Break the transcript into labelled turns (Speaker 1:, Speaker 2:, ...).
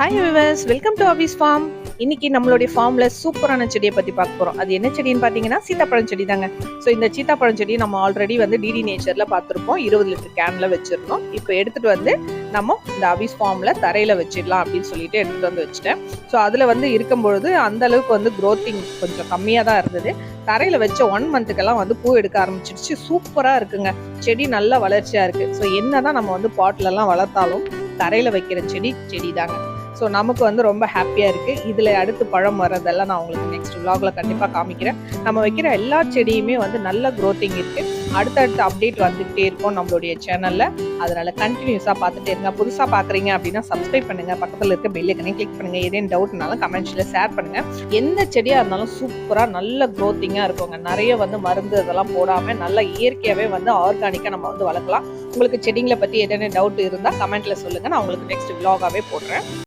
Speaker 1: Hi viewers, welcome to Abi's farm. இன்னைக்கு நம்மளுடைய ஃபார்ம்ல சூப்பரான செடியை பத்தி பார்க்க போறோம். அது என்ன செடின்னு பாத்தீங்கன்னா சீத்தாப்பழம் செடி தாங்க. ஸோ இந்த சீத்தாப்பழம் செடியை நம்ம ஆல்ரெடி டிடி நேச்சர்ல பார்த்துருப்போம். 20 லிட்டர் கேன்ல வச்சிருந்தோம். இப்போ எடுத்துட்டு நம்ம இந்த அபிஸ் ஃபார்ம்ல தரையில வச்சிடலாம் அப்படின்னு சொல்லிட்டு எடுத்துட்டு வச்சுட்டேன். ஸோ அதுல இருக்கும்பொழுது அந்த அளவுக்கு க்ரோத்திங் கொஞ்சம் கம்மியா தான் இருந்தது. தரையில வச்ச 1 மந்த்துக்கெல்லாம் பூ எடுக்க ஆரம்பிச்சிருச்சு. சூப்பரா இருக்குங்க. செடி நல்லா வளர்ச்சியா இருக்கு. ஸோ என்னதான் நம்ம பாட்ல எல்லாம் வளர்த்தாலும் தரையில வைக்கிற செடி தாங்க. ஸோ நமக்கு ரொம்ப ஹாப்பியாக இருக்குது. இதில் அடுத்து பழம் வர்றதெல்லாம் நான் உங்களுக்கு நெக்ஸ்ட் விலாகில் கண்டிப்பாக காமிக்கிறேன். நம்ம வைக்கிற எல்லா செடியுமே நல்ல க்ரோத்திங் இருக்குது. அடுத்தடுத்த அப்டேட் வந்துகிட்டே இருக்கும் நம்மளுடைய சேனலில். அதனால் கண்டினியூஸாக பார்த்துட்டே இருங்க. புதுசாக பார்க்குறீங்க அப்படின்னா சப்ஸ்கிரைப் பண்ணுங்கள். பக்கத்தில் இருக்க பெல் ஐக்கனை கிளிக் பண்ணுங்கள். ஏதேனும் டவுட்னாலும் கமெண்ட்ஸில் ஷேர் பண்ணுங்கள். எந்த செடியாக இருந்தாலும் சூப்பராக நல்ல க்ரோத்திங்காக இருக்குங்க. நிறைய மருந்து இதெல்லாம் போடாமல் நல்லா இயற்கையாகவே ஆர்கானிக்காக நம்ம வளர்க்கலாம். உங்களுக்கு செடிங்களை பற்றி ஏதேனும் டவுட் இருந்தால் கமெண்ட்டில் சொல்லுங்கள். நான் உங்களுக்கு நெக்ஸ்ட் விலாகாகவே போடுறேன்.